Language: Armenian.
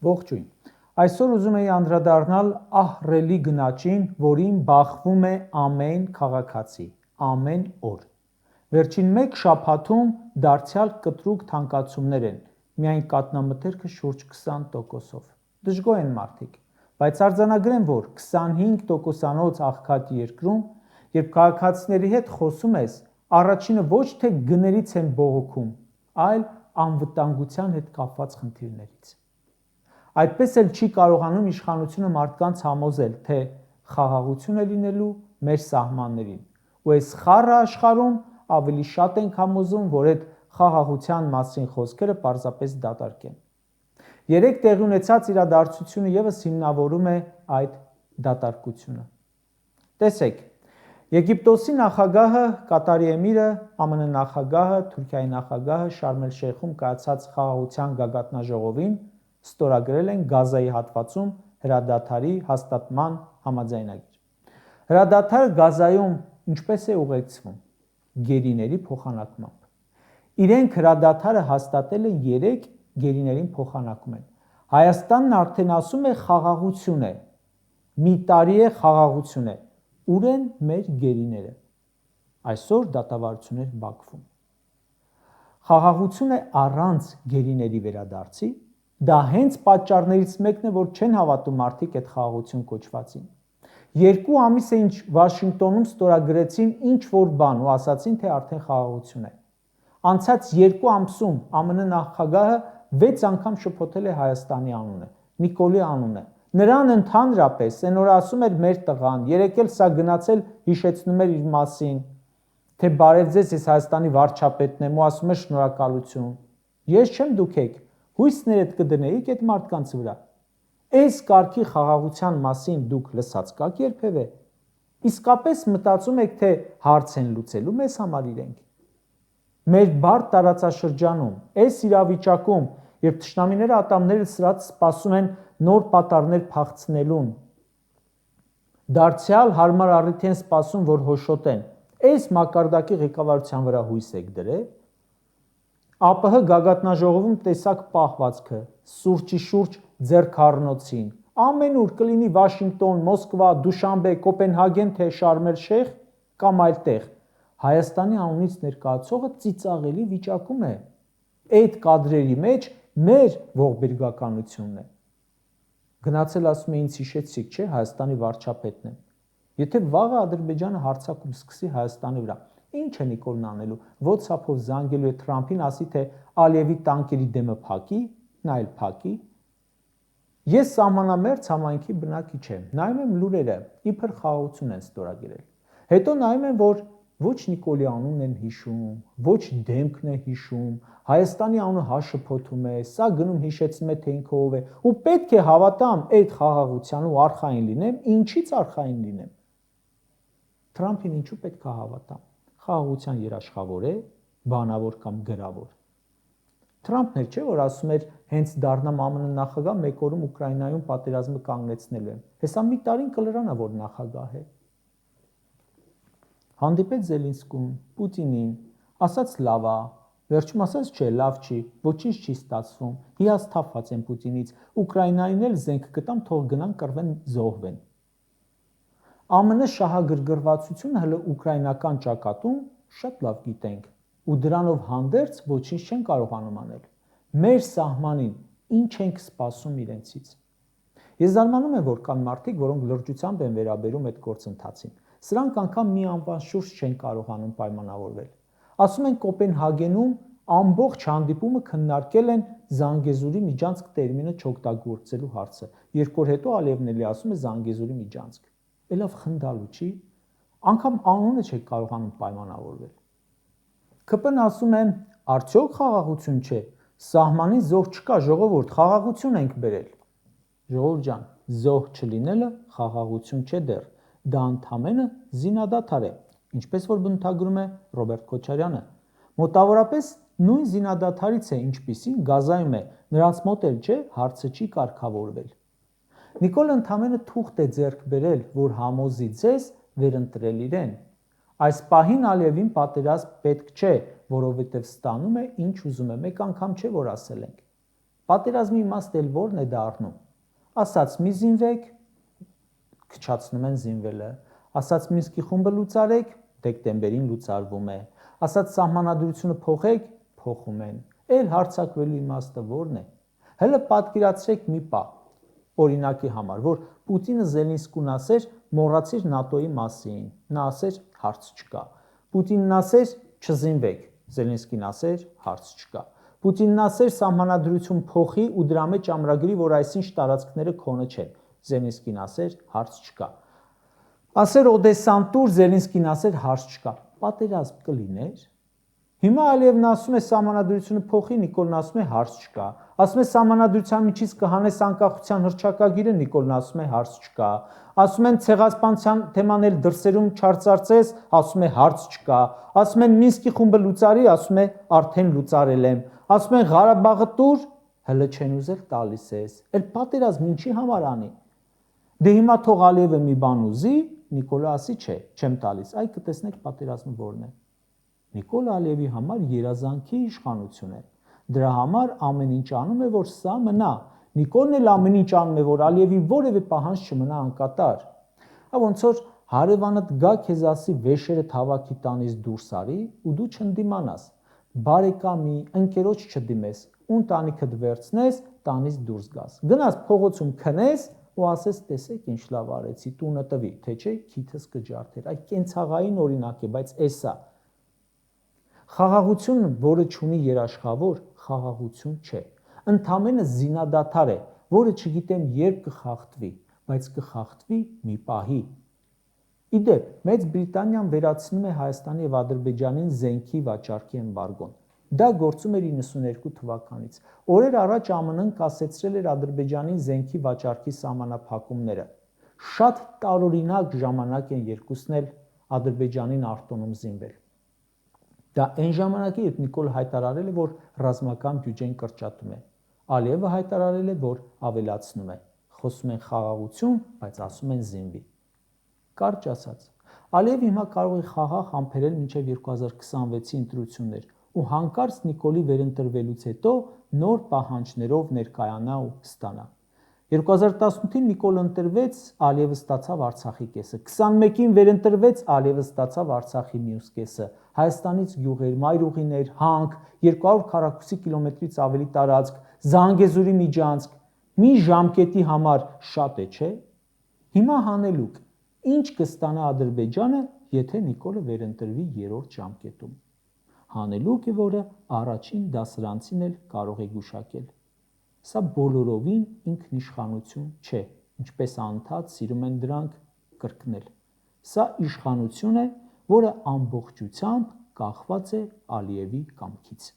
Ողջույն։ Այսօր ուզում եի անդրադառնալ ահռելի գնաճին, որին բախվում է ամեն քաղաքացի, ամեն օր։ Վերջին մեկ շաբաթում դարձյալ կտրուկ թանկացումներ են, միայն կաթնամթերքը շուրջ 20%-ով։ Դժգոհ են մարդիկ, բայց արձանագրեմ, որ 25%-անոց աղքատ երկրում, երբ քաղաքացիների հետ խոսում ես, առաջինը ոչ թե գներից են բողոքում, այլ անվտանգության հետ կապված խնդիրներից։ Այդպես էլ չի կարողանում իշխանությունը մարդկանց համոզել, թե խաղաղություն է լինելու մեր սահմաններին, ու այս խառը աշխարհում ավելի շատ ենք համոզում, որ այդ խաղաղության մասին խոսքերը պարզապես դատարկ են։ Երեք տեղի ունեցած իրադարձությունը ևս հիմնավորում է այդ դատարկությունը։ Տեսեք, Եգիպտոսի նախագահը, Կատարի էմիրը, ԱՄՆ նախագահը, Թուրքիայի նախագահը Շարմ էլ-Շեյխում կայացած խաղաղության գագաթնաժողովին ստորագրել են Գազայի հատվածում հրադադարի հաստատման համաձայնագիր։ Հրադադարը Գազայում ինչպես է ուղեկցվում։ Գերիների փոխանակմամբ։ Իրենք հրադադարը հաստատել են 3 գերիներին փոխանակում են։ Հայաստանն արդեն ասում է խաղաղություն է։ Մի տարի է խաղաղություն է։ Ուր են մեր գերիները։ Այսօր դատավարություններ Բաքվում։ Խաղաղություն է առանց գերիների վերադարձի։ Դա հենց պատճառներից մեկն է, որ չեն հավատում մարդիկ այդ խաղաղություն կոչվածին։ 2 ամիս է ինչ Վաշինգտոնում ստորագրեցին ինչ որ բան ու ասացին, թե արդեն խաղաղություն է։ Անցած 2 ամսում ԱՄՆ նախագահը 6 անգամ շփոթել է Հայաստանի անունը, Նիկոլի անունը։ Նրան ընդհանրապես այն օր ասում էր մեր տղան, երեկ էլ սա գնացել հիշեցնում էր իր մասին, թե բարև ձեզ, ես Հայաստանի վարչապետն եմ ու ասում էր շնորհակալություն։ Ես չեմ դուք եք, հույսներդ կդնեիք այդ մարդկանց վրա։ Այս կարգի խաղաղության մասին դուք լսած կաք երբևէ։ Իսկապես մտածում եք, թե հարց են լուծելու մեզ համար իրենք։ Մեր բարդ տարածաշրջանում, այս իրավիճակում, երբ թշնամիները ատամները սրած սպասում են նոր պատառներ փախցնելուն, դարձյալ հարմար առիթ են սպասում, որ հոշոտեն, այս մակարդակի ղեկավարության վրա հույս եք դրել։ ԱՊՀ գագաթնաժողովում տեսակ պահվածքը, սուրճի շուրջ ձեռքառնոցին, ամենուր կլինի Վաշինգտոն, Մոսկվա, Դուշանբե, Կոպենհագեն, թե Շարմ էլ-Շեյխ կամ այլ տեղ, Հայաստանի անունից ներկայացողը ծիծաղելի վիճակում է։ Այդ կադրերի մեջ մեր ողբերգականությունն է։ Գնացել ասում է ինձ հիշեցիք, չէ, Հայաստանի վարչապետն եմ։ Եթե վաղը Ադրբեջանը հարձակում սկսի Հայաստանի վրա, ինչ է Նիկոլն անելու, WhatsApp-ով զանգելու է Թրամփին, ասի թե Ալիևի տանկերի դեմը փակի, նա էլ փակի։ Ես սահմանամերձ համայնքի բնակիչ եմ, նայում եմ լուրերը, իբր խաղաղություն են ստորագրել։ Հետո նայում եմ, որ ոչ Նիկոլի անունն են հիշում, ոչ դեմքն է հիշում, Հայաստանի անունը հաշփոթում է, սա գնում հիշեցնում է, թե ինքը ով է, ու պետք է հավատամ այդ խաղաղության ու արխային լինեմ, ինչից արխային լինեմ։ Թրամփին ինչու պետք է հավատամ։ Խաղաղության երաշխավոր է, բանավոր կամ գրավոր։ Թրամփն չէ, որ ասում էր հենց դառնամ ԱՄՆ նախագահ, մեկ օրում Ուկրաինայում պատերազմը կանգնեցնելու եմ։ Հեսա մի տարին կլրանա, որ նախագահ է։ Հանդիպեց Զելինսկուն, Պուտինին, ասաց լավ է, վերջում ասաց չէ, լավ չի, ոչինչ չի ստացվում, հիասթափված են Պուտինից, Ուկրաինային էլ զենք կտամ, թող գնան կռվեն, զոհվեն։ ԱՄՆ շահագրգռվածությունը հələ ուկրաինական ճակատում շատ լավ գիտենք, ու դրանով հանդերձ ոչինչ չեն կարողանում անել։ Մեր սահմանին ինչ ենք սպասում իրենցից։ Ես զարմանում եմ, որ կան մարդիկ, որոնք լրջությամբ են վերաբերում այդ գործընթացին։ Սրանք անգամ մի անվան շուրջ չեն կարողանում պայմանավորվել։ Ասում են Կոպենհագենում ամբողջ հանդիպումը քննարկել են Զանգեզուրի միջանցք տերմինը չօգտագործելու հարցը։ 2 օր հետո Ալիևն էլի ասում է Զանգեզուրի միջանցք։ Էլավ խնդալու չի։ Անգամ անունը չեք կարողանում պայմանավորվել։ ԿՊ-ն ասում է, արդյոք խաղաղություն չէ, սահմանին զոհ չկա, ժողովուրդ, խաղաղություն ենք բերել։ Ժողովուրդ ջան, զոհ չլինելը խաղաղություն չէ դեռ, դա ընդամենը զինադադար է, ինչպես որ բնութագրում է Ռոբերտ Քոչարյանը։ Մոտավորապես նույն զինադադարից է, ինչպիսին Գազայում է, նրանց մոտ էլ չէ, հարցը չի կարգավորվել։ Նիկոլը ընդամենը թուղթ է ձեռք բերել, որ համոզի ձեզ վերընտրել իրեն։ Այս պահին Ալիևին պատերազմ պետք չէ, որովհետև ստանում է ինչ ուզում է, մեկ անգամ չէ, որ ասել ենք։ Պատերազմի իմաստը որն է դառնում։ Ասաց մի զինվեք, քչացնում են զինվելը, ասաց Մինսկի խումբը լուծարեք, դեկտեմբերին լուծարվում է, ասաց սահմանադրությունը փոխեք, փոխում են։ Էլ հարձակվելու իմաստը որն է։ Հələ պատկերացրեք մի պահ, օրինակի համար, որ Պուտինը Զելենսկուն ասեր, մոռացիր ՆԱՏՕ-ի մասին, նա ասեր, հարց չկա։ Պուտինն ասեր, չզինվեք, Զելենսկին ասեր, հարց չկա։ Պուտինն ասեր, սահմանադրություն փոխի ու դրա մեջ ամրագրի, որ այսինչ տարածքները քոնը չեն, Զելենսկին ասեր, հարց չկա։ Ասեր Օդեսան տուր, Զելենսկին ասեր, հարց չկա։ Պատերազմ կլիներ։ Հիմա Ալիևն ասում է սահմանադրությունը փոխի, Նիկոլն ասում է հարց չկա։ Ասում է սահմանադրության միջից կհանես անկախության հռչակագիրը, Նիկոլն ասում է հարց չկա։ Ասում են ցեղասպանության թեման էլ դրսերում չարծարծես, ասում է հարց չկա։ Ասում են Մինսկի խումբը լուծարի, ասում է արդեն լուծարել եմ։ Ասում են Ղարաբաղը տուր, հələ չեն ուզել տալիս ես։ Էլ պատերազմ ինչի համար անի։ Դե հիմա թող Ալիևը մի բան ուզի, Նիկոլը ասի չէ, չեմ տալիս։ Այ կտեսնեք պատերազմը որն է։ Նիկոլ Ալիևի համար երազանքի իշխանություն է։ Դրա համար ամեն ինչ անում է, որ սա մնա։ Նիկոլն էլ ամեն ինչ անում է, որ Ալիևի որևէ պահանջ չմնա անկատար։ Ոնց որ հարևանդ գա քեզ ասի վեշերը թավակի տանից դուրս արի ու դու չընդդիմանաս։ Բարեկամի, ընկերոջ չդիմես, ուն տանիքդ վերցնես, տանից դուրս գաս։ Գնաս փողոցում քնես ու ասես տեսեք ինչ լավ արեցի, տունը տվի, թե չէ քիթս կջարդեր։ Այդ կենցաղային օրինակ է, բայց էսա Խաղաղություն, որը չունի երաշխավոր, խաղաղություն չէ։ Ընդամենը զինադադար է, որը չգիտեմ երբ կխախտվի, բայց կխախտվի մի պահի։ Իդեպ, Մեծ Բրիտանիան վերացնում է Հայաստանի եւ Ադրբեջանին զենքի վաճառքի էմբարգոն։ Դա գործում էր 92 թվականից։ Օրեր առաջ ԱՄՆ-ն կասեցրել էր Ադրբեջանին զենքի վաճառքի սահմանափակումները։ Շատ տարօրինակ ժամանակ են երկուսն էլ Ադրբեջանին արտոնում զինվել։ Դա այն ժամանակի, երբ Նիկոլը հայտարարել է, որ ռազմական բյուջեն կրճատում է։ Ալիևը հայտարարել է, որ ավելացնում է։ Խոսում են խաղաղություն, բայց ասում են զինվի։ Կարճ ասած, Ալիևը հիմա կարող է խաղաղ համբերել մինչև 2026-ի ընտրություններ ու հանկարծ Նիկոլի վերընտրվելուց հետո նոր պահանջներով ներկայանա ու ստանա։ 2018-ին Նիկոլը ընտրվեց, Ալիևը ստացավ Արցախի կեսը։ 21-ին վերընտրվեց, Ալիևը ստացավ Արցախի մյուս կեսը։ Հայաստանից գյուղեր, մայրուղիներ, հանք, 200 քառակուսի կիլոմետրից ավելի տարածք, Զանգեզուրի միջանցք, մի ժամկետի համար շատ է, չէ՞։ Հիմա հանելուկ, ինչ կստանա Ադրբեջանը, եթե Նիկոլը վերընտրվի 3-րդ ժամկետում։ Հանելուկ է, որը առաջին դասարանցին էլ կարող է գուշակել։ Սա բոլորովին ինքնիշխանություն չէ, ինչպես անընդհատ սիրում են դրանք կրկնել։ Սա իշխանություն է, որը ամբողջությամբ կախված է Ալիևի կամքից։